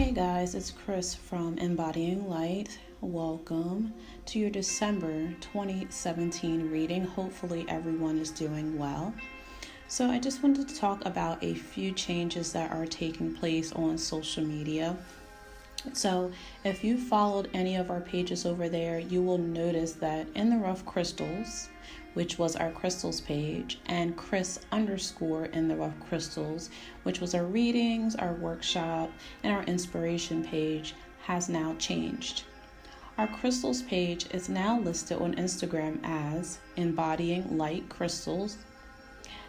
Hey guys, it's Chris from Embodying Light. Welcome to your December 2017 reading. Hopefully everyone is doing well. So I just wanted to talk about a few changes that are taking place on social media. So if you followed any of our pages over there, you will notice that in the Rough Crystals, which was our crystals page, and Chris _ in the Rough Crystals, which was our readings, our workshop, and our inspiration page, has now changed. Our crystals page is now listed on Instagram as Embodying Light Crystals,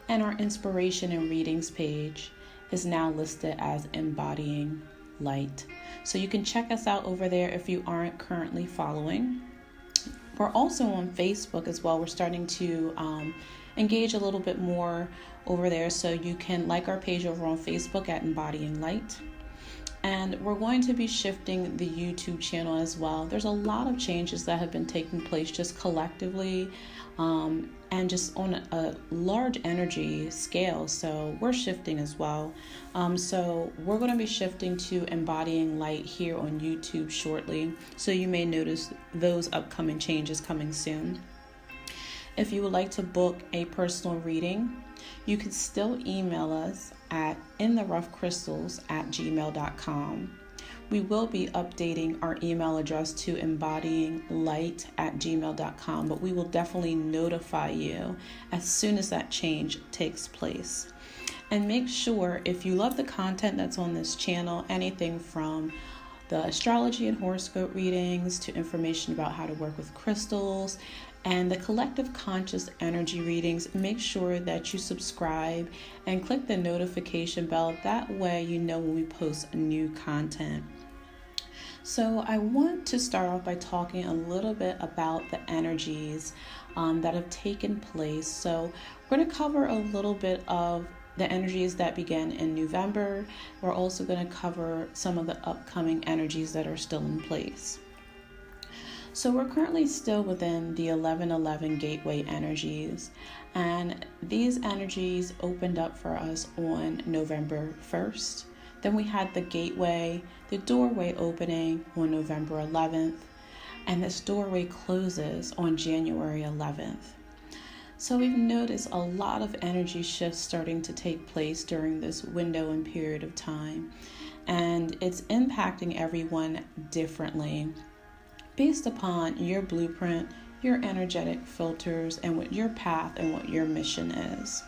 and our inspiration and readings page is now listed as Embodying Light. So you can check us out over there if you aren't currently following. We're also on Facebook as well. We're starting to engage a little bit more over there. So you can like our page over on Facebook at Embodying Light. And we're going to be shifting the YouTube channel as well. There's a lot of changes that have been taking place just collectively and just on a large energy scale. So we're shifting as well. So we're going to be shifting to Embodying Light here on YouTube shortly. So you may notice those upcoming changes coming soon. If you would like to book a personal reading, you can still email us at intheroughcrystals@gmail.com. We will be updating our email address to embodyinglight@gmail.com, but we will definitely notify you as soon as that change takes place. And make sure, if you love the content that's on this channel, anything from the astrology and horoscope readings to information about how to work with crystals and the collective conscious energy readings, make sure that you subscribe and click the notification bell. That way you know when we post new content. So I want to start off by talking a little bit about the energies that have taken place. So we're going to cover a little bit of the energies that began in November. We're also going to cover some of the upcoming energies that are still in place. So we're currently still within the 11/11 gateway energies, and these energies opened up for us on November 1st. Then we had the doorway opening on November 11th, and this doorway closes on January 11th. So we've noticed a lot of energy shifts starting to take place during this window and period of time, and it's impacting everyone differently based upon your blueprint, your energetic filters, and what your path and what your mission is.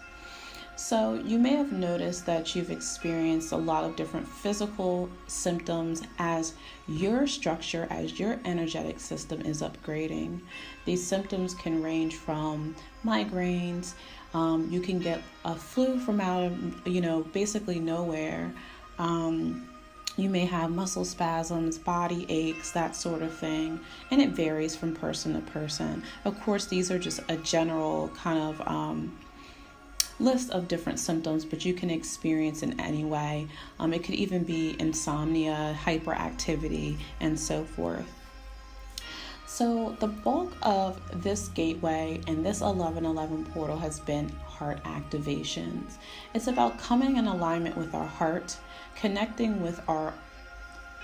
So you may have noticed that you've experienced a lot of different physical symptoms as your structure, as your energetic system is upgrading. These symptoms can range from migraines. You can get a flu from out of, basically nowhere. You may have muscle spasms, body aches, that sort of thing, and it varies from person to person. Of course, these are just a general kind of list of different symptoms, but you can experience in any way. It could even be insomnia, hyperactivity, and so forth. So the bulk of this gateway and this 11/11 portal has been heart activations. It's about coming in alignment with our heart, connecting with our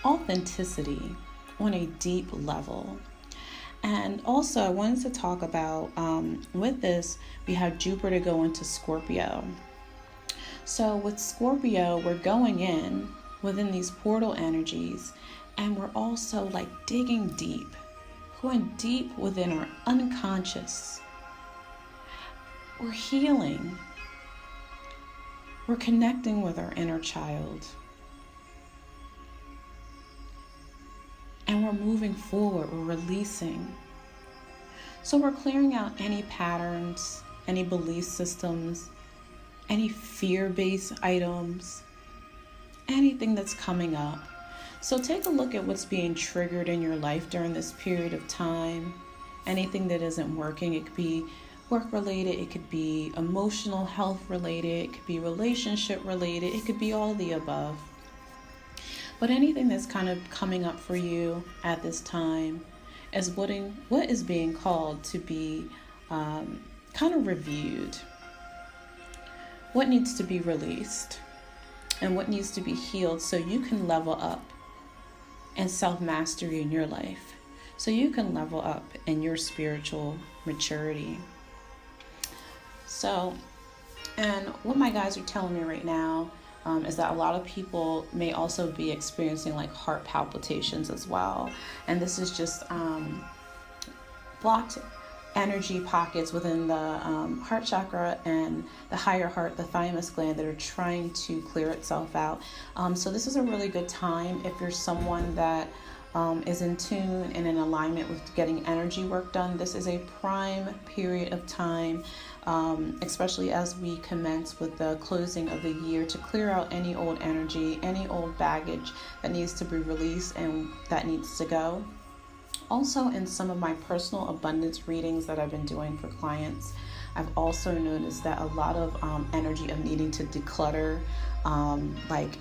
authenticity on a deep level. And also I wanted to talk about, with this, we have Jupiter go into Scorpio. So with Scorpio, we're going in within these portal energies, and we're also digging deep, going deep within our unconscious. We're healing. We're connecting with our inner child. And we're moving forward, we're releasing. So we're clearing out any patterns, any belief systems, any fear-based items, anything that's coming up. So take a look at what's being triggered in your life during this period of time. Anything that isn't working, it could be work-related, it could be emotional health-related, it could be relationship-related, it could be all the above. But anything that's kind of coming up for you at this time is what is being called to be kind of reviewed. What needs to be released and what needs to be healed so you can level up and self-mastery in your life so you can level up in your spiritual maturity. So, and what my guys are telling me right now is that a lot of people may also be experiencing like heart palpitations as well. And this is just blocked energy pockets within the heart chakra and the higher heart, the thymus gland, that are trying to clear itself out. So this is a really good time if you're someone that is in tune and in alignment with getting energy work done. This is a prime period of time, especially as we commence with the closing of the year, to clear out any old energy, any old baggage that needs to be released and that needs to go. Also, in some of my personal abundance readings that I've been doing for clients, I've also noticed that a lot of energy of needing to declutter, like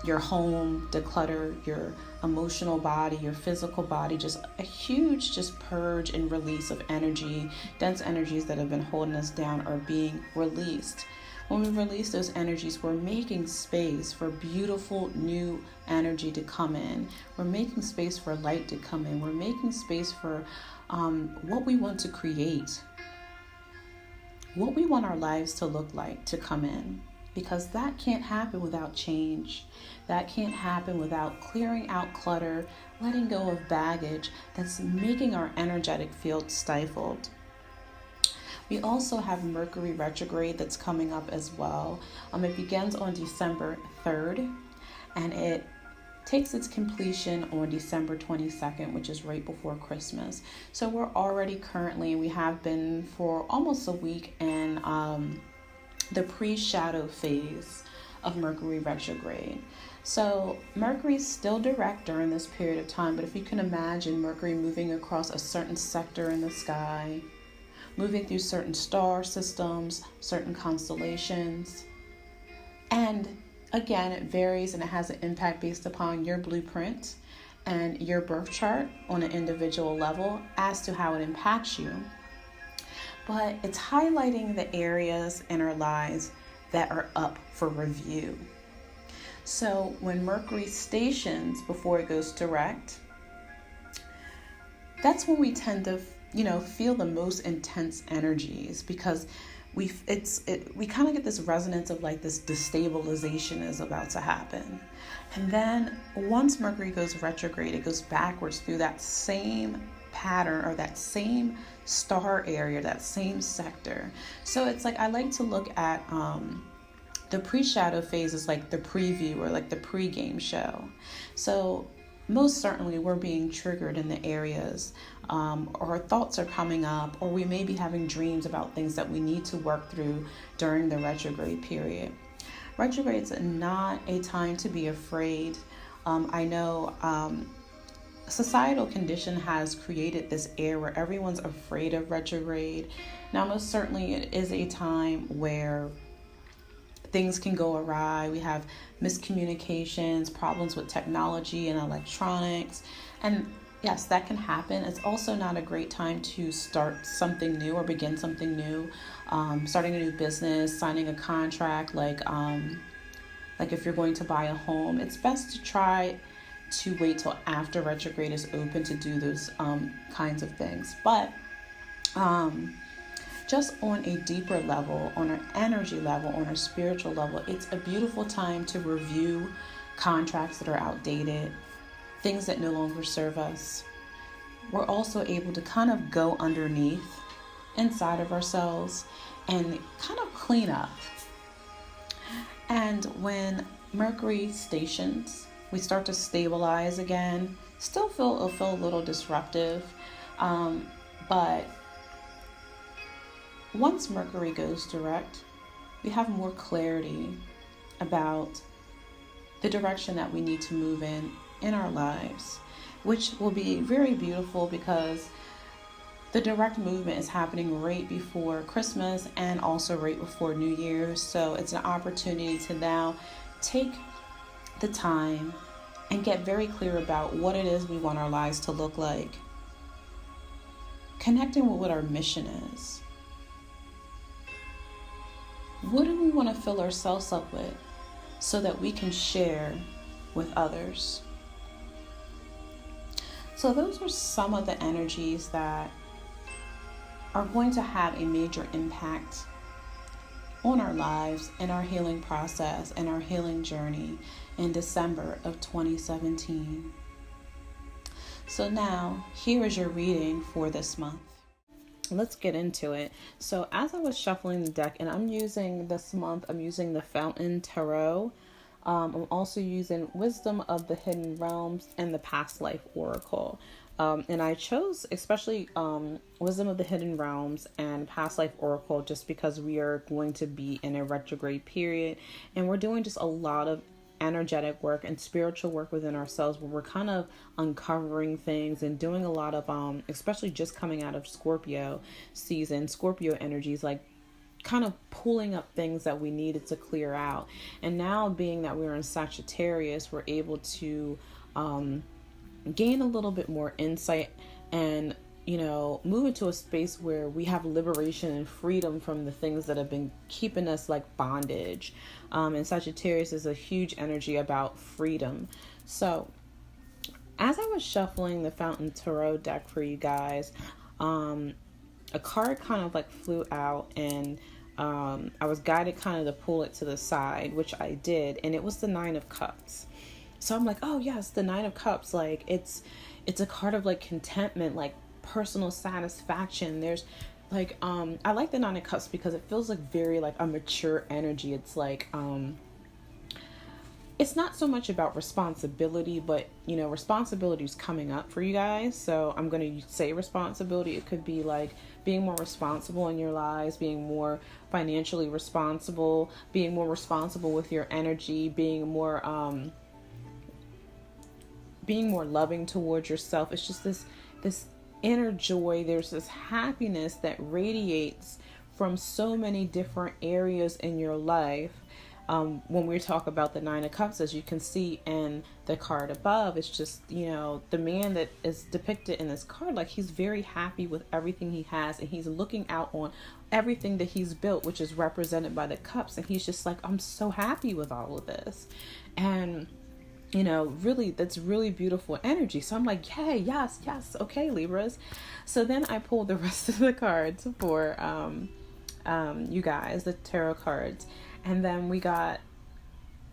your home, declutter your emotional body, your physical body, just a huge purge and release of energy. Dense energies that have been holding us down are being released. When we release those energies, we're making space for beautiful new energy to come in. We're making space for light to come in. We're making space for what we want to create, what we want our lives to look like to come in. Because that can't happen without change. That can't happen without clearing out clutter, letting go of baggage that's making our energetic field stifled. We also have Mercury retrograde that's coming up as well. It begins on December 3rd, and it takes its completion on December 22nd, which is right before Christmas. So we're already we have been for almost a week in the pre-shadow phase of Mercury retrograde. So Mercury's still direct during this period of time, but if you can imagine Mercury moving across a certain sector in the sky, moving through certain star systems, certain constellations. And again, it varies and it has an impact based upon your blueprint and your birth chart on an individual level as to how it impacts you. But it's highlighting the areas in our lives that are up for review. So when Mercury stations before it goes direct, that's when we tend to feel the most intense energies, because we kind of get this resonance of like this destabilization is about to happen. And then once Mercury goes retrograde, it goes backwards through that same pattern or that same star area, that same sector. So it's like I like to look at the pre-shadow phase is like the preview or like the pre-game show. So most certainly we're being triggered in the areas or thoughts are coming up, or we may be having dreams about things that we need to work through during the retrograde period. Retrograde is not a time to be afraid. I know societal condition has created this air where everyone's afraid of retrograde. Now, most certainly it is a time where things can go awry. We have miscommunications, problems with technology and electronics. And yes, that can happen. It's also not a great time to start something new or begin something new. Starting a new business, signing a contract, like if you're going to buy a home, it's best to try to wait till after retrograde is open to do those kinds of things. But just on a deeper level, on an energy level, on a spiritual level, it's a beautiful time to review contracts that are outdated, things that no longer serve us. We're also able to kind of go underneath inside of ourselves and kind of clean up. And when Mercury stations, we start to stabilize again. Still feel a little disruptive, but once Mercury goes direct, we have more clarity about the direction that we need to move in our lives, which will be very beautiful because the direct movement is happening right before Christmas and also right before New Year's. So it's an opportunity to now take the time and get very clear about what it is we want our lives to look like. Connecting with what our mission is. What do we want to fill ourselves up with so that we can share with others? So those are some of the energies that are going to have a major impact on our lives and our healing process and our healing journey in December of 2017. So now, here is your reading for this month. Let's get into it. So as I was shuffling the deck, and I'm using the Fountain Tarot. I'm also using Wisdom of the Hidden Realms and the Past Life Oracle. And I chose especially Wisdom of the Hidden Realms and Past Life Oracle just because we are going to be in a retrograde period, and we're doing just a lot of energetic work and spiritual work within ourselves, where we're kind of uncovering things and doing a lot of especially just coming out of Scorpio season, Scorpio energies, like kind of pulling up things that we needed to clear out. And now, being that we're in Sagittarius, we're able to gain a little bit more insight and, move into a space where we have liberation and freedom from the things that have been keeping us like bondage. And Sagittarius is a huge energy about freedom. So as I was shuffling the Fountain Tarot deck for you guys, a card kind of like flew out, and I was guided kind of to pull it to the side, which I did, and it was the Nine of Cups. So I'm like, oh yes, the Nine of Cups, like it's a card of like contentment, like personal satisfaction. There's like I like the Nine of Cups because it feels like very like a mature energy. It's like it's not so much about responsibility, but responsibility is coming up for you guys. So I'm going to say responsibility. It could be like being more responsible in your lives, being more financially responsible, being more responsible with your energy, being more loving towards yourself. It's just this inner joy. There's this happiness that radiates from so many different areas in your life. When we talk about the Nine of Cups, as you can see in the card above, it's just, the man that is depicted in this card, like he's very happy with everything he has, and he's looking out on everything that he's built, which is represented by the cups. And he's just like, I'm so happy with all of this. And really, that's really beautiful energy. So I'm like, yay, yes, okay, Libras. So then I pulled the rest of the cards for you guys, the tarot cards. And then we got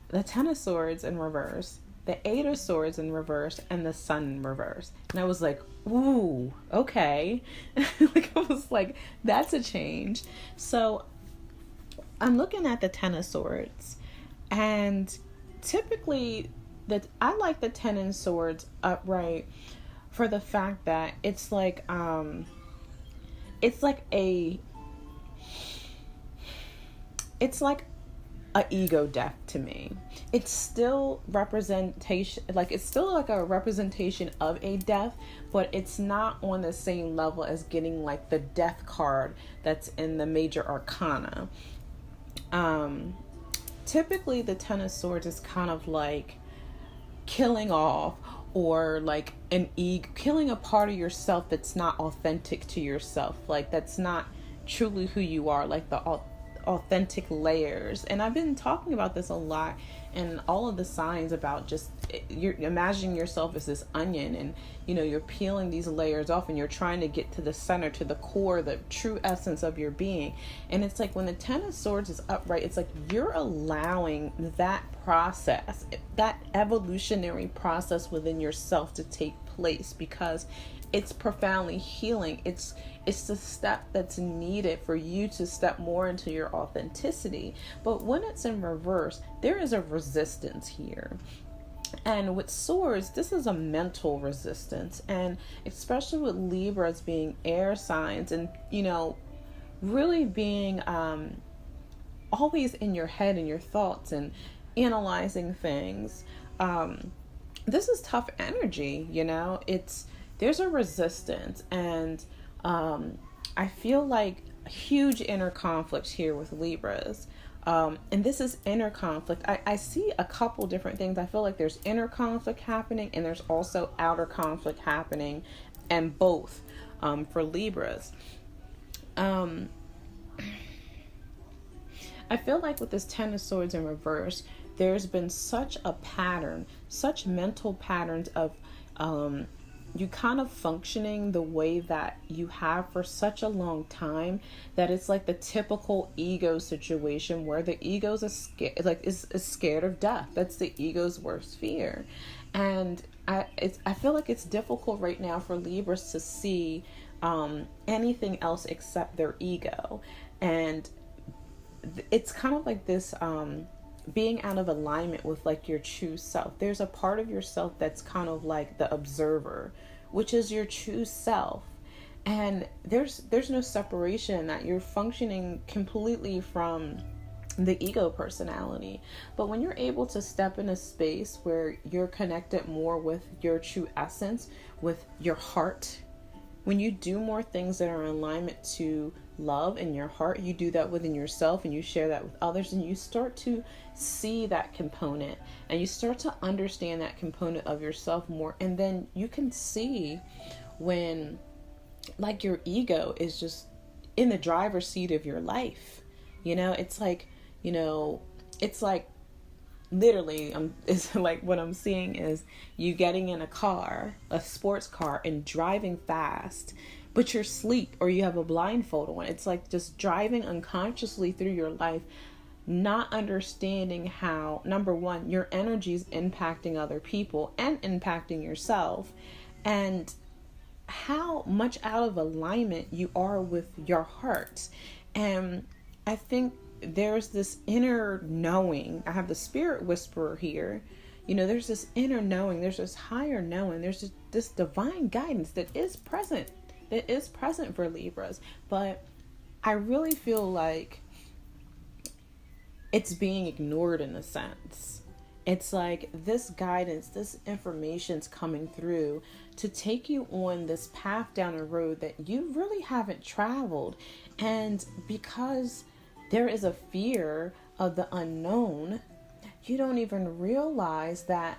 the Ten of Swords in reverse, the Eight of Swords in reverse, and the Sun in reverse. And I was like, ooh, okay. Like, I was like, that's a change. So I'm looking at the Ten of Swords, and typically I like the Ten of Swords upright for the fact that it's like a ego death to me. It's still representation, like it's still like a representation of a death, but it's not on the same level as getting like the death card that's in the major arcana. Typically the Ten of Swords is kind of like killing off, or like killing a part of yourself that's not authentic to yourself, like that's not truly who you are, like the authentic layers. And I've been talking about this a lot, and all of the signs about just you're imagining yourself as this onion, and you're peeling these layers off, and you're trying to get to the center, to the core, the true essence of your being. And it's like when the Ten of Swords is upright, it's like you're allowing that process, that evolutionary process within yourself to take place, because it's profoundly healing. It's the step that's needed for you to step more into your authenticity. But when it's in reverse, there is a resistance here. And with swords, this is a mental resistance. And especially with Libras being air signs, and, really being always in your head and your thoughts and analyzing things. This is tough energy, there's a resistance, and I feel like huge inner conflict here with Libras. And this is inner conflict. I see a couple different things. I feel like there's inner conflict happening, and there's also outer conflict happening, and both for Libras. I feel like with this Ten of Swords in reverse, there's been such a pattern, such mental patterns of you kind of functioning the way that you have for such a long time that it's like the typical ego situation where the ego's is scared of death. That's the ego's worst fear. And I feel like it's difficult right now for Libras to see anything else except their ego. And it's kind of like this being out of alignment with like your true self. There's a part of yourself that's kind of like the observer, which is your true self. And there's no separation, that you're functioning completely from the ego personality. But when you're able to step in a space where you're connected more with your true essence, with your heart, when you do more things that are in alignment to love in your heart, you do that within yourself and you share that with others, and you start to see that component and you start to understand that component of yourself more. And then you can see when like your ego is just in the driver's seat of your life. It's like, it's like literally, it's like what I'm seeing is you getting in a car, a sports car, and driving fast, but you're asleep or you have a blindfold on. It's like just driving unconsciously through your life, not understanding how, number one, your energy is impacting other people and impacting yourself, and how much out of alignment you are with your heart. And I think there's this inner knowing. I have the spirit whisperer here. There's this inner knowing. There's this higher knowing. There's this divine guidance that is present. That is present for Libras. But I really feel like it's being ignored in a sense. It's like this guidance, this information's coming through to take you on this path down a road that you really haven't traveled. And because there is a fear of the unknown, you don't even realize that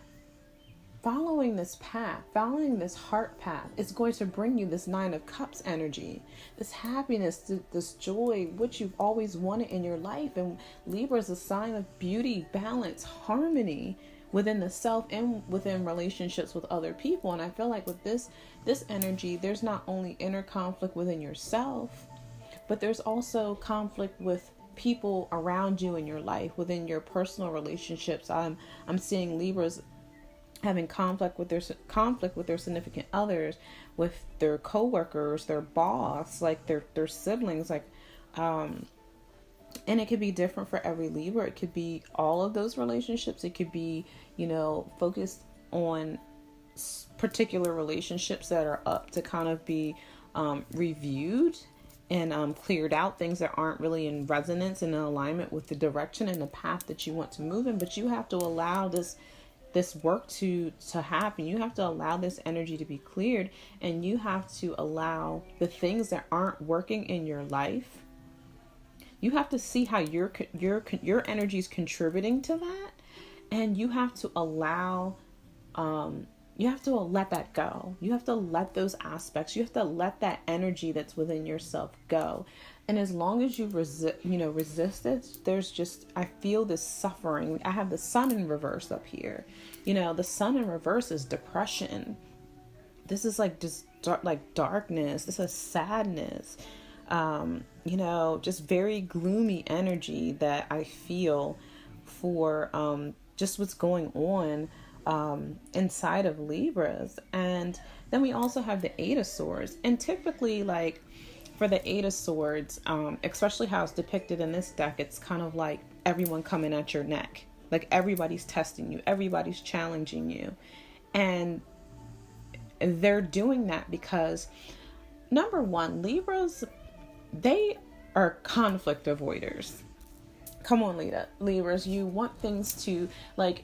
following this path, following this heart path, is going to bring you this 9 of Cups energy, this happiness, this joy, which you've always wanted in your life. And Libra is a sign of beauty, balance, harmony within the self and within relationships with other people. And I feel like with this energy, there's not only inner conflict within yourself, but there's also conflict with people around you in your life, within your personal relationships. I'm seeing Libras having conflict with their significant others, with their coworkers, their boss, like their siblings, and it could be different for every Libra. It could be all of those relationships. It could be, focused on particular relationships that are up to kind of be reviewed and cleared out, things that aren't really in resonance and in alignment with the direction and the path that you want to move in. But you have to allow this work to happen. You have to allow this energy to be cleared, and you have to allow the things that aren't working in your life. You have to see how your energy is contributing to that, and you have to allow you have to let that go. You have to let those aspects, you have to let that energy that's within yourself go. And as long as you resist it, there's just, I feel this suffering. I have the sun in reverse up here. The sun in reverse is depression. This is like just darkness. This is sadness. Just very gloomy energy that I feel for just what's going on inside of Libras. And then we also have the 8 of Swords. And typically, like, for the 8 of Swords, especially how it's depicted in this deck, it's kind of like everyone coming at your neck. Like everybody's testing you, everybody's challenging you. And they're doing that because, number one, Libras, they are conflict avoiders. Come on, Libras, you want things to,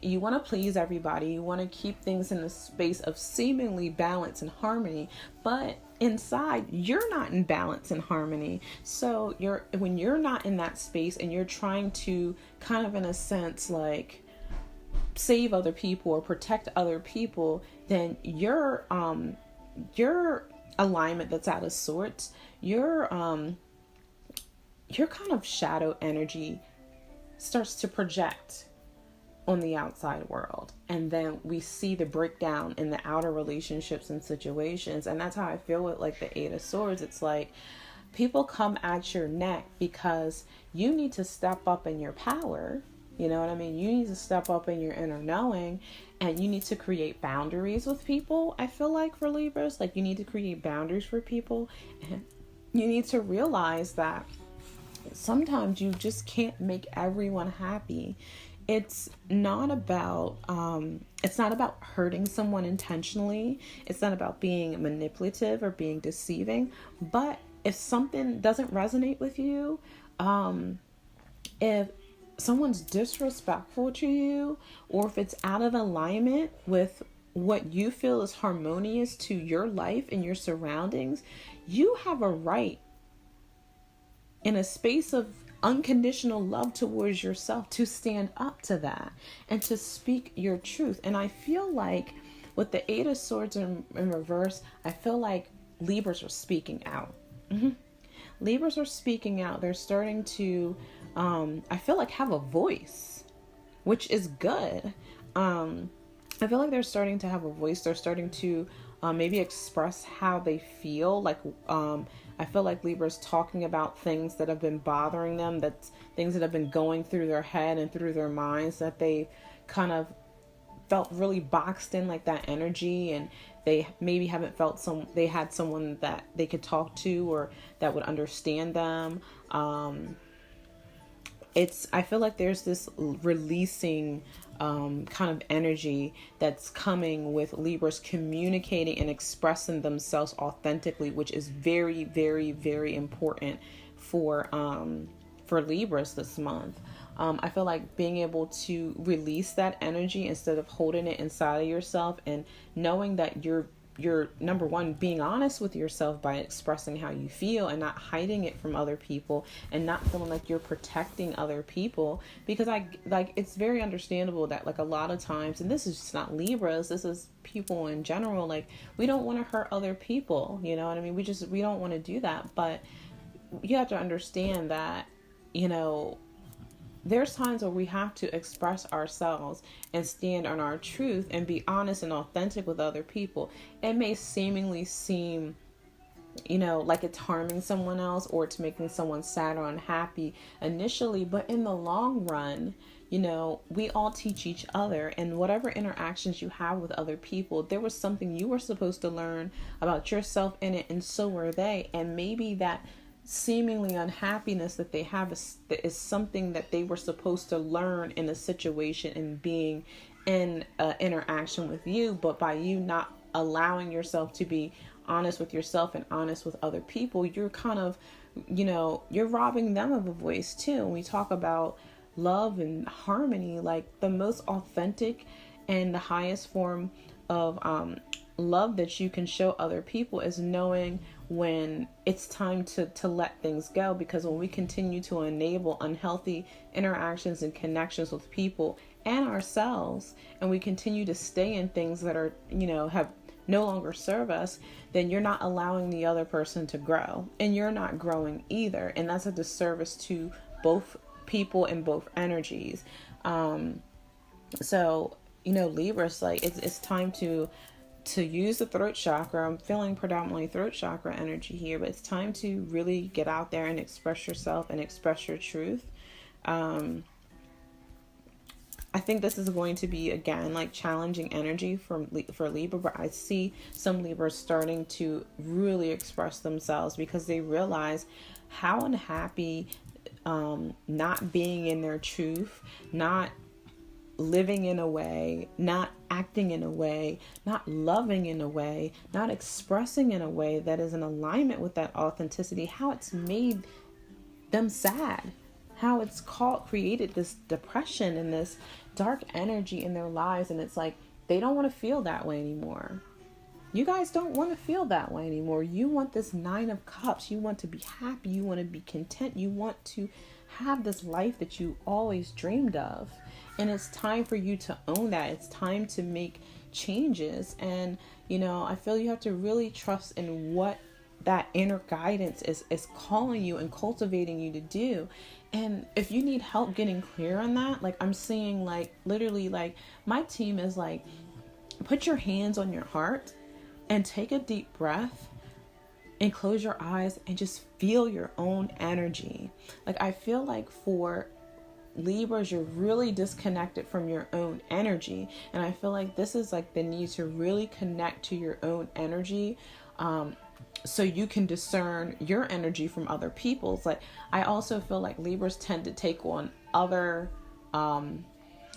you want to please everybody. You want to keep things in a space of seemingly balance and harmony, but inside you're not in balance and harmony. So when you're not in that space and you're trying to kind of, in a sense, like save other people or protect other people, then your alignment that's out of sorts, your kind of shadow energy starts to project on the outside world, and then we see the breakdown in the outer relationships and situations. And that's how I feel with like the Eight of Swords. It's like people come at your neck because you need to step up in your power. You know what I mean? You need to step up in your inner knowing, and you need to create boundaries with people. I feel like for Libras, like you need to create boundaries for people, and you need to realize that sometimes you just can't make everyone happy. It's not about hurting someone intentionally. It's not about being manipulative or being deceiving. But if something doesn't resonate with you, if someone's disrespectful to you, or if it's out of alignment with what you feel is harmonious to your life and your surroundings, you have a right in a space of unconditional love towards yourself to stand up to that and to speak your truth. And I feel like with the Eight of Swords in reverse, I feel like Libras are speaking out. Libras are speaking out. They're starting to, I feel like, have a voice, which is good. I feel like they're starting to have a voice. They're starting to maybe express how they feel. Like, I feel like Libra's talking about things that have been bothering them, that's things that have been going through their head and through their minds, that they kind of felt really boxed in, like that energy, and they maybe haven't felt they had someone that they could talk to or that would understand them. I feel like there's this releasing kind of energy that's coming with Libras communicating and expressing themselves authentically, which is very, very, very important for Libras this month. I feel like being able to release that energy instead of holding it inside of yourself, and knowing that you're number one, being honest with yourself by expressing how you feel and not hiding it from other people, and not feeling like you're protecting other people. Because it's very understandable that like a lot of times, and this is just not Libras, this is people in general, like we don't want to hurt other people, you know what I mean? We don't want to do that. But you have to understand that, you know, there's times where we have to express ourselves and stand on our truth and be honest and authentic with other people. It may seemingly seem, you know, like it's harming someone else or it's making someone sad or unhappy initially, but in the long run, you know, we all teach each other, and whatever interactions you have with other people, there was something you were supposed to learn about yourself in it, and so were they. And maybe that seemingly unhappiness that they have is something that they were supposed to learn in a situation and being in interaction with you. But by you not allowing yourself to be honest with yourself and honest with other people, you're kind of, you know, you're robbing them of a voice too. When we talk about love and harmony, like the most authentic and the highest form of love that you can show other people is knowing when it's time to let things go. Because when we continue to enable unhealthy interactions and connections with people and ourselves, and we continue to stay in things that are, you know, have no longer serve us, then you're not allowing the other person to grow, and you're not growing either. And that's a disservice to both people and both energies. So, you know, Libras, like it's time to use the throat chakra. I'm feeling predominantly throat chakra energy here, but it's time to really get out there and express yourself and express your truth. I think this is going to be, again, like challenging energy for Libra, but I see some Libras starting to really express themselves because they realize how unhappy not being in their truth, not living in a way, not acting in a way, not loving in a way, not expressing in a way that is in alignment with that authenticity, how it's made them sad, how it's created this depression and this dark energy in their lives. And it's like, they don't want to feel that way anymore. You guys don't want to feel that way anymore. You want this Nine of Cups. You want to be happy. You want to be content. You want to have this life that you always dreamed of. And it's time for you to own that. It's time to make changes. And, you know, I feel you have to really trust in what that inner guidance is calling you and cultivating you to do. And if you need help getting clear on that, like I'm seeing like literally like my team is like, put your hands on your heart and take a deep breath and close your eyes and just feel your own energy. Like I feel like for Libras, you're really disconnected from your own energy. And I feel like this is like the need to really connect to your own energy, so you can discern your energy from other people's. Like I also feel like Libras tend to take on other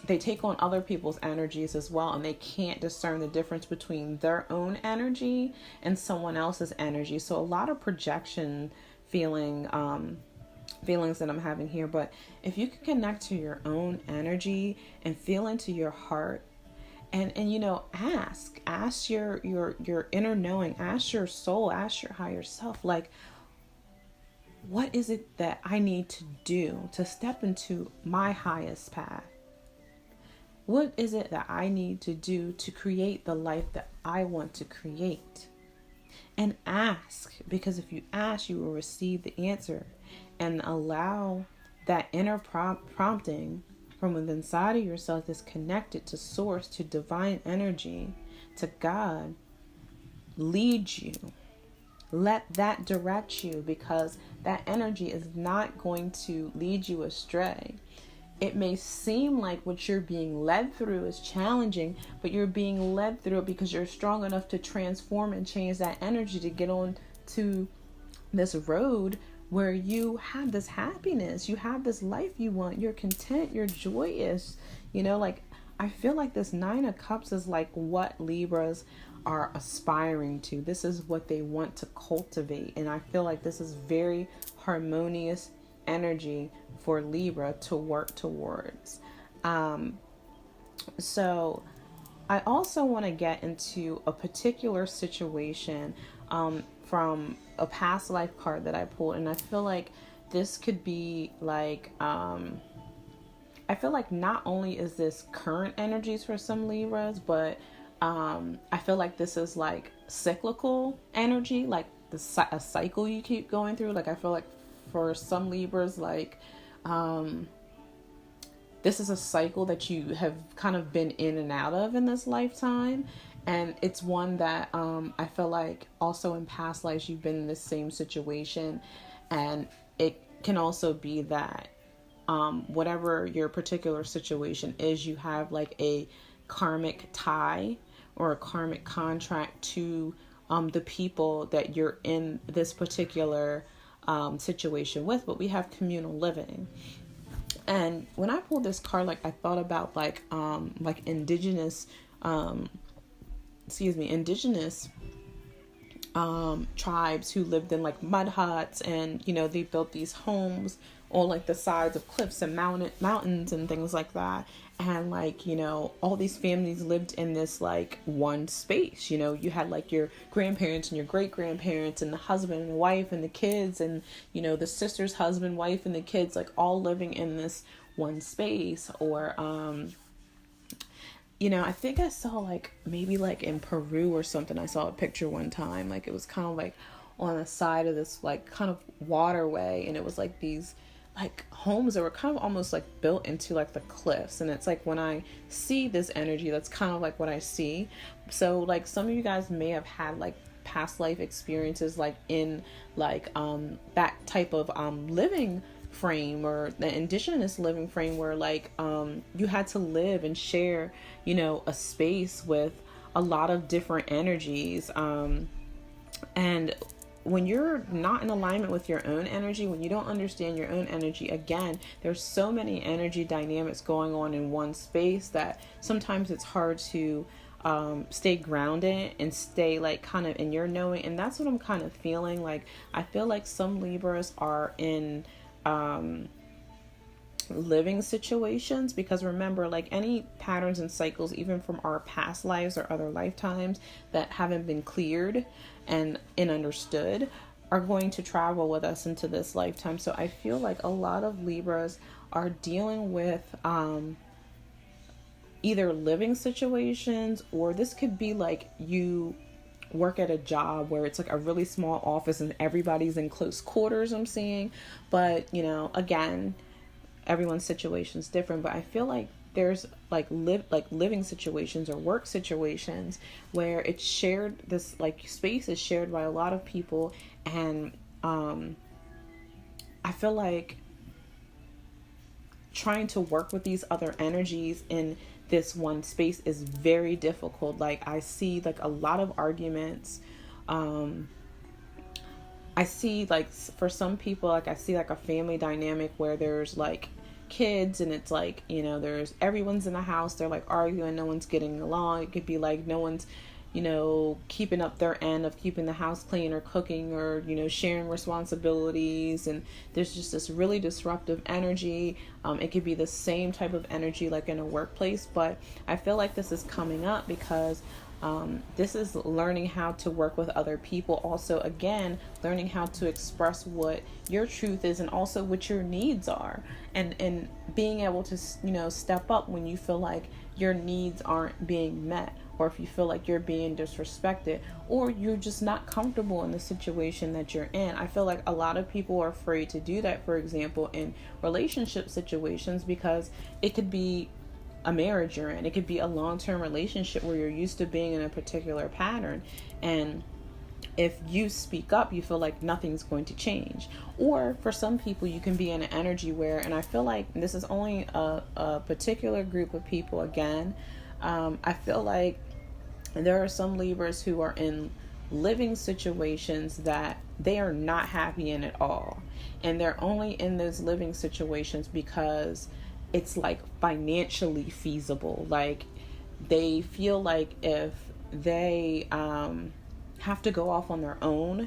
they take on other people's energies as well, and they can't discern the difference between their own energy and someone else's energy. So a lot of projection feelings that I'm having here. But if you can connect to your own energy and feel into your heart, and you know, ask your inner knowing, ask your soul, ask your higher self, like, what is it that I need to do to step into my highest path? What is it that I need to do to create the life that I want to create? And ask, because if you ask, you will receive the answer. And allow that inner prompting from within inside of yourself that's connected to source, to divine energy, to God, lead you. Let that direct you, because that energy is not going to lead you astray. It may seem like what you're being led through is challenging, but you're being led through it because you're strong enough to transform and change that energy to get on to this road where you have this happiness, you have this life you want, you're content, you're joyous. You know, like I feel like this Nine of Cups is like what Libras are aspiring to. This is what they want to cultivate. And I feel like this is very harmonious energy for Libra to work towards. So I also want to get into a particular situation from a past life card that I pulled. And I feel like this could be like, I feel like not only is this current energies for some Libras, but I feel like this is like cyclical energy, like a cycle you keep going through. Like I feel like for some Libras, like this is a cycle that you have kind of been in and out of in this lifetime. And it's one that I feel like also in past lives you've been in the same situation. And it can also be that whatever your particular situation is, you have like a karmic tie or a karmic contract to the people that you're in this particular situation with. But we have communal living. And when I pulled this card, like I thought about like indigenous tribes who lived in like mud huts, and you know, they built these homes on like the sides of cliffs and mountains and things like that. And like, you know, all these families lived in this like one space. You know, you had like your grandparents and your great grandparents and the husband and the wife and the kids, and you know, the sister's husband, wife, and the kids, like all living in this one space. Or you know, I think I saw like maybe like in Peru or something, I saw a picture one time, like it was kind of like on the side of this like kind of waterway, and it was like these like homes that were kind of almost like built into like the cliffs. And it's like when I see this energy, that's kind of like what I see. So like some of you guys may have had like past life experiences like in like that type of living frame, or the indigenous living frame, where like you had to live and share, you know, a space with a lot of different energies. And when you're not in alignment with your own energy, when you don't understand your own energy, again, there's so many energy dynamics going on in one space that sometimes it's hard to stay grounded and stay like kind of in your knowing. And that's what I'm kind of feeling like. I feel like some Libras are in living situations, because remember, like any patterns and cycles, even from our past lives or other lifetimes that haven't been cleared and understood, are going to travel with us into this lifetime. So I feel like a lot of Libras are dealing with either living situations, or this could be like you work at a job where it's like a really small office and everybody's in close quarters, I'm seeing. But, you know, again, everyone's situation is different, but I feel like there's like living situations or work situations where it's shared, this like space is shared by a lot of people. And I feel like trying to work with these other energies in this one space is very difficult. Like I see like a lot of arguments. I see like for some people, like I see like a family dynamic where there's like kids and it's like, you know, there's everyone's in the house, they're like arguing, no one's getting along. It could be like no one's, you know, keeping up their end of keeping the house clean or cooking or, you know, sharing responsibilities. And there's just this really disruptive energy. It could be the same type of energy like in a workplace, but I feel like this is coming up because this is learning how to work with other people. Also, again, learning how to express what your truth is and also what your needs are, and being able to, you know, step up when you feel like your needs aren't being met, or if you feel like you're being disrespected, or you're just not comfortable in the situation that you're in. I feel like a lot of people are afraid to do that, for example, in relationship situations, because it could be a marriage you're in. It could be a long-term relationship where you're used to being in a particular pattern. And if you speak up, you feel like nothing's going to change. Or for some people, you can be in an energy where, and I feel like this is only a particular group of people again, I feel like there are some Libras who are in living situations that they are not happy in at all. And they're only in those living situations because it's like financially feasible. Like they feel like if they have to go off on their own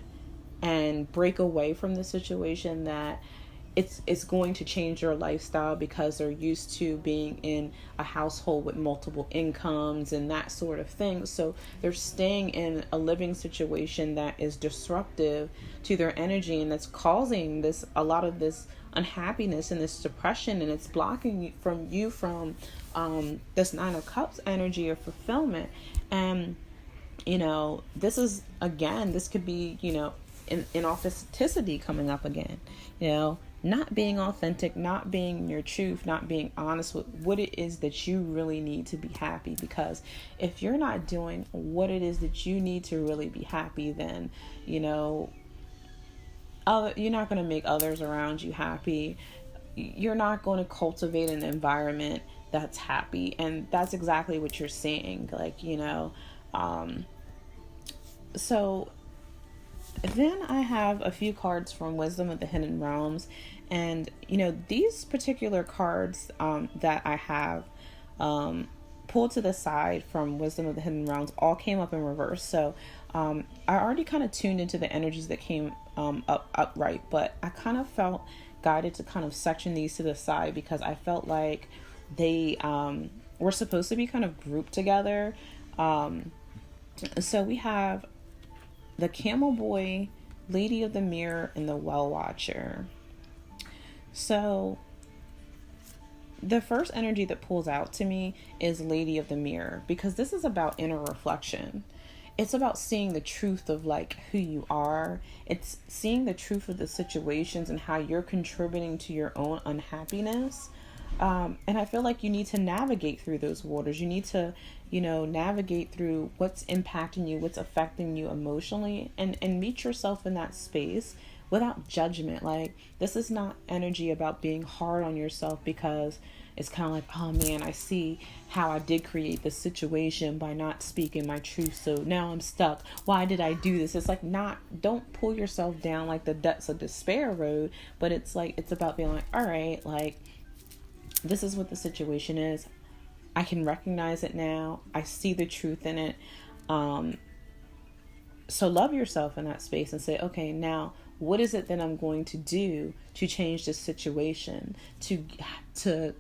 and break away from the situation, that it's going to change their lifestyle, because they're used to being in a household with multiple incomes and that sort of thing. So they're staying in a living situation that is disruptive to their energy, and that's causing a lot of this unhappiness and this depression, and it's blocking you from this Nine of Cups energy of fulfillment. And you know, this could be, you know, inauthenticity coming up again, you know, not being authentic, not being your truth, not being honest with what it is that you really need to be happy. Because if you're not doing what it is that you need to really be happy, then, you know, you're not going to make others around you happy. You're not going to cultivate an environment that's happy. And that's exactly what you're saying. Like, you know, so then I have a few cards from Wisdom of the Hidden Realms. And, you know, these particular cards that I have pulled to the side from Wisdom of the Hidden Realms all came up in reverse. So I already kind of tuned into the energies that came upright, but I kind of felt guided to kind of section these to the side, because I felt like they were supposed to be kind of grouped together. So we have the Camel Boy, Lady of the Mirror, and the Well Watcher. So the first energy that pulls out to me is Lady of the Mirror, because this is about inner reflection. It's about seeing the truth of like who you are. It's seeing the truth of the situations and how you're contributing to your own unhappiness. And I feel like you need to navigate through those waters. You need to, you know, navigate through what's impacting you, what's affecting you emotionally, and meet yourself in that space without judgment. Like, this is not energy about being hard on yourself, because it's kind of like, oh man, I see how I did create this situation by not speaking my truth. So now I'm stuck. Why did I do this? It's like, don't pull yourself down like the depths of despair road, but it's like, it's about being like, all right, like, this is what the situation is. I can recognize it now. I see the truth in it. So love yourself in that space and say, okay, now what is it that I'm going to do to change this situation, to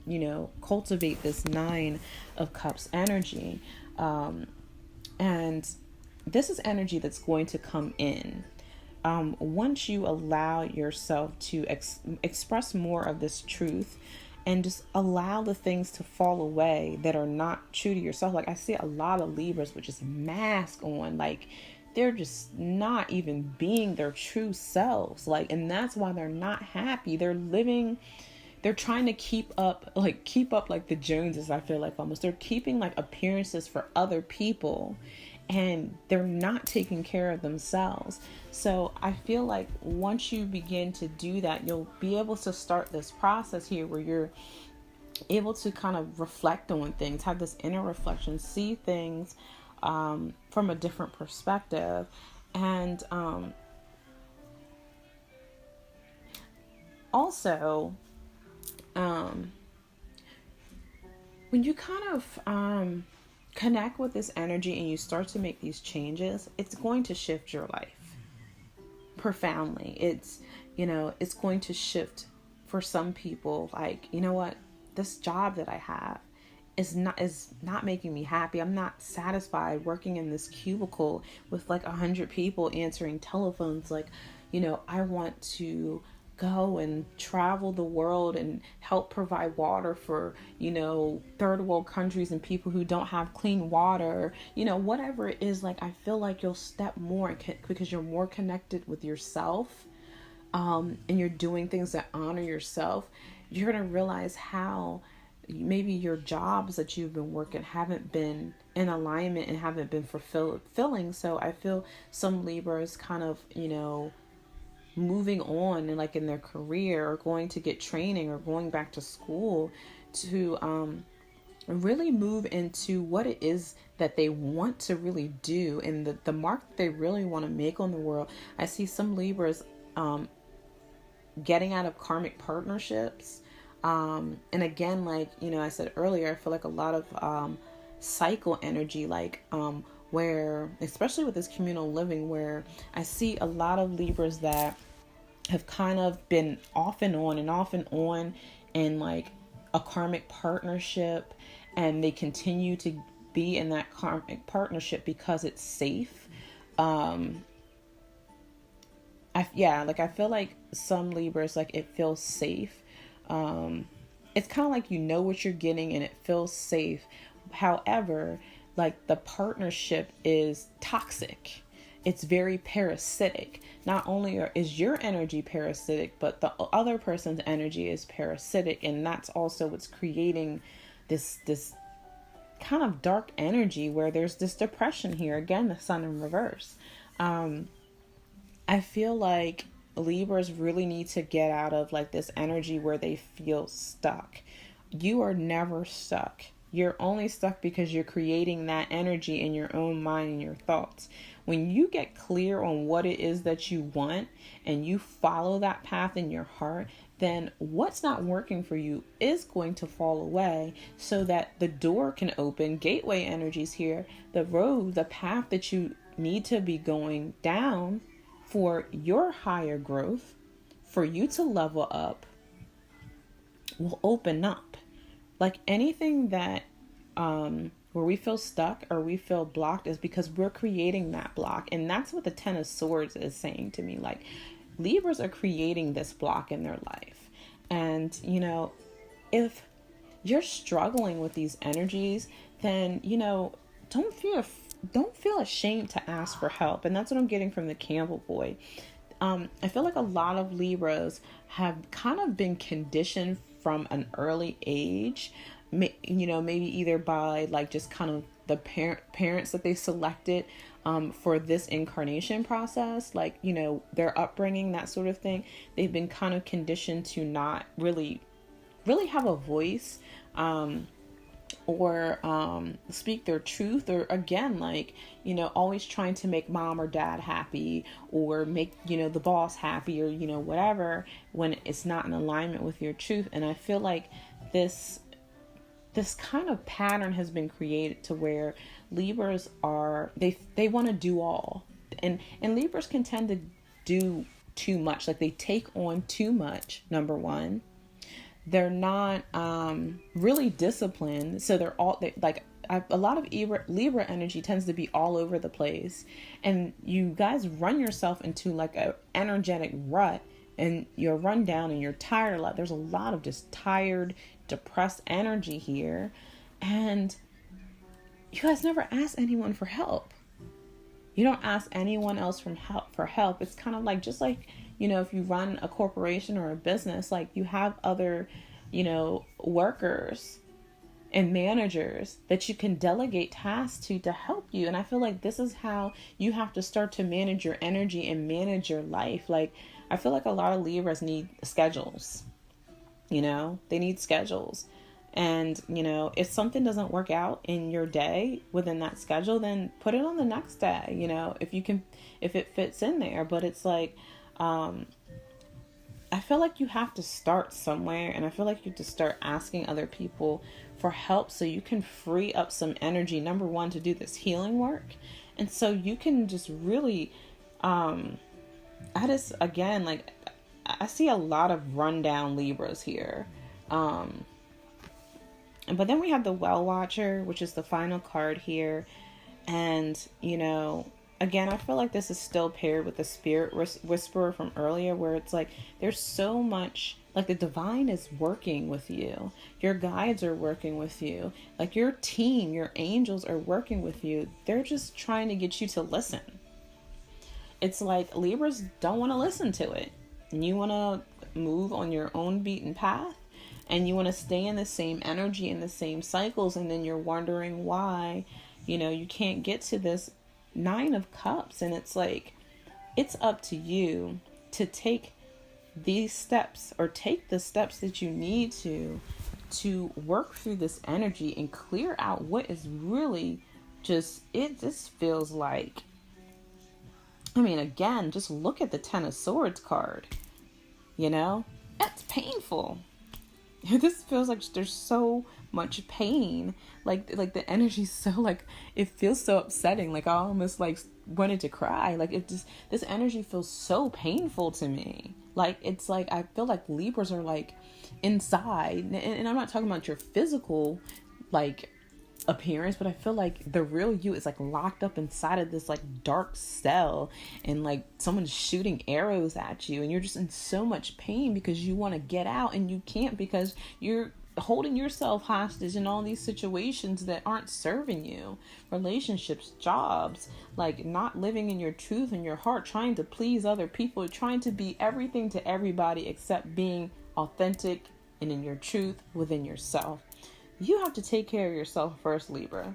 you know, cultivate this Nine of Cups energy. And this is energy that's going to come in. Once you allow yourself to express more of this truth, and just allow the things to fall away that are not true to yourself. Like, I see a lot of Libras with just mask on, like they're just not even being their true selves. Like, and that's why they're not happy. They're trying to keep up like the Joneses. I feel like almost they're keeping like appearances for other people, and they're not taking care of themselves. So I feel like once you begin to do that, you'll be able to start this process here where you're able to kind of reflect on things, have this inner reflection, see things from a different perspective. And also, when you kind of connect with this energy and you start to make these changes, it's going to shift your life profoundly. It's going to shift for some people. Like, you know what, this job that I have is not making me happy. I'm not satisfied working in this cubicle with like 100 people answering telephones. Like, I want to go and travel the world and help provide water for, third world countries and people who don't have clean water, whatever it is. Like, I feel like you'll step more because you're more connected with yourself, and you're doing things that honor yourself. You're going to realize how maybe your jobs that you've been working haven't been in alignment and haven't been fulfilling. So I feel some Libras kind of, moving on and like in their career, or going to get training, or going back to school to really move into what it is that they want to really do, and the mark that they really want to make on the world. I see some Libras getting out of karmic partnerships. And again, like, I said earlier, I feel like a lot of cycle energy, like where, especially with this communal living, where I see a lot of Libras that have kind of been off and on in like a karmic partnership, and they continue to be in that karmic partnership because it's safe. I feel like some Libras, like, it feels safe. It's kind of like what you're getting and it feels safe. However, like, the partnership is toxic. It's very parasitic. Not only is your energy parasitic, but the other person's energy is parasitic, and that's also what's creating this kind of dark energy where there's this depression here. Again, the sun in reverse. I feel like Libras really need to get out of like this energy where they feel stuck. You are never stuck. You're only stuck because you're creating that energy in your own mind and your thoughts. When you get clear on what it is that you want and you follow that path in your heart, then what's not working for you is going to fall away, so that the door can open. Gateway energies here. The road, the path that you need to be going down for your higher growth, for you to level up, will open up. Like, anything that where we feel stuck or we feel blocked is because we're creating that block. And that's what the Ten of Swords is saying to me. Like, Libras are creating this block in their life. And, if you're struggling with these energies, then, don't feel ashamed to ask for help. And that's what I'm getting from the Campbell boy. I feel like a lot of Libras have kind of been conditioned from an early age, maybe either by like just kind of the parents that they selected for this incarnation process, like, their upbringing, that sort of thing. They've been kind of conditioned to not really have a voice, or speak their truth, or again, like, always trying to make mom or dad happy, or make, the boss happy, or, whatever, when it's not in alignment with your truth. And I feel like this kind of pattern has been created to where Libras are, they want to do all. And Libras can tend to do too much. Like, they take on too much, number one. They're not really disciplined. So a lot of Libra energy tends to be all over the place. And you guys run yourself into like a energetic rut, and you're run down and you're tired a lot. There's a lot of just tired, depressed energy here. And you guys never ask anyone for help. You don't ask anyone else for help. It's kind of like, just like, if you run a corporation or a business, like you have other, workers and managers that you can delegate tasks to help you. And I feel like this is how you have to start to manage your energy and manage your life. Like, I feel like a lot of Libras need schedules. They need schedules. And, if something doesn't work out in your day within that schedule, then put it on the next day, if it fits in there. But it's like, I feel like you have to start somewhere, and I feel like you have to start asking other people for help so you can free up some energy, number one, to do this healing work. And so you can just really, again, like, I see a lot of rundown Libras here. But then we have the Well Watcher, which is the final card here. And, again, I feel like this is still paired with the Spirit Whisperer from earlier, where it's like there's so much, like the divine is working with you. Your guides are working with you. Like your team, your angels are working with you. They're just trying to get you to listen. It's like Libras don't want to listen to it. And you want to move on your own beaten path. And you want to stay in the same energy, in the same cycles. And then you're wondering why, you can't get to this 9 of Cups. And it's like, it's up to you to take these steps, or take the steps that you need to work through this energy and clear out what is really it just feels like, again, just look at the 10 of Swords card, that's painful. This feels like there's so much pain. Like the energy's so, like, it feels so upsetting. Like I almost like wanted to cry. Like this energy feels so painful to me. Like it's like, I feel like Libras are like inside, and I'm not talking about your physical like appearance, but I feel like the real you is like locked up inside of this like dark cell, and like someone's shooting arrows at you, and you're just in so much pain because you want to get out and you can't, because you're holding yourself hostage in all these situations that aren't serving you, relationships, jobs, like not living in your truth and your heart, trying to please other people, trying to be everything to everybody except being authentic and in your truth within yourself. You have to take care of yourself first, Libra.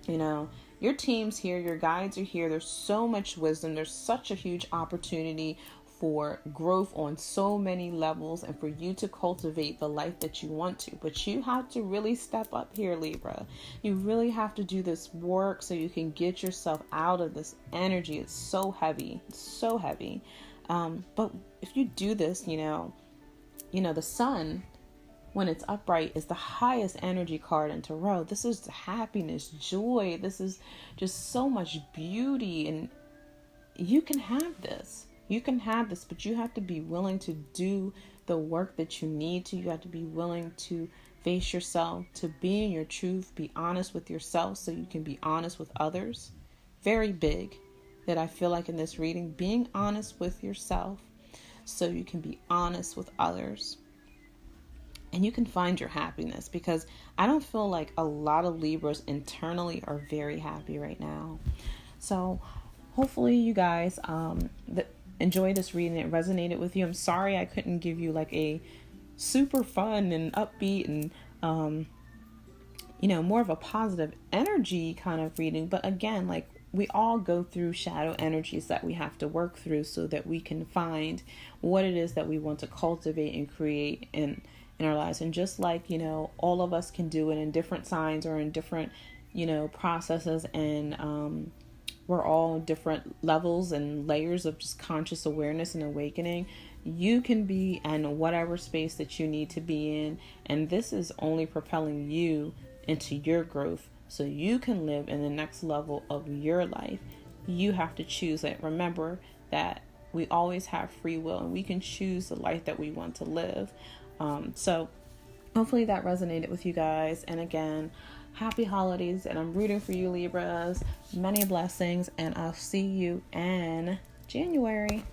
Your team's here, your guides are here. There's so much wisdom. There's such a huge opportunity for growth on so many levels, and for you to cultivate the life that you want to. But you have to really step up here, Libra. You really have to do this work so you can get yourself out of this energy. It's so heavy. It's so heavy. But if you do this, the Sun, when it's upright, is the highest energy card in Tarot. This is happiness, joy. This is just so much beauty. And you can have this. You can have this, but you have to be willing to do the work that you need to. You have to be willing to face yourself, to be in your truth, be honest with yourself so you can be honest with others. Very big that I feel like in this reading, being honest with yourself so you can be honest with others. And you can find your happiness, because I don't feel like a lot of Libras internally are very happy right now. So hopefully you guys enjoy this reading. It resonated with you. I'm sorry I couldn't give you like a super fun and upbeat and more of a positive energy kind of reading. But again, like, we all go through shadow energies that we have to work through so that we can find what it is that we want to cultivate and create in our lives. And just like, all of us can do it in different signs or in different, processes, and we're all different levels and layers of just conscious awareness and awakening. You can be in whatever space that you need to be in, and this is only propelling you into your growth so you can live in the next level of your life. You have to choose it. Remember that we always have free will, and we can choose the life that we want to live. So hopefully that resonated with you guys. And again, happy holidays, and I'm rooting for you, Libras. Many blessings, and I'll see you in January.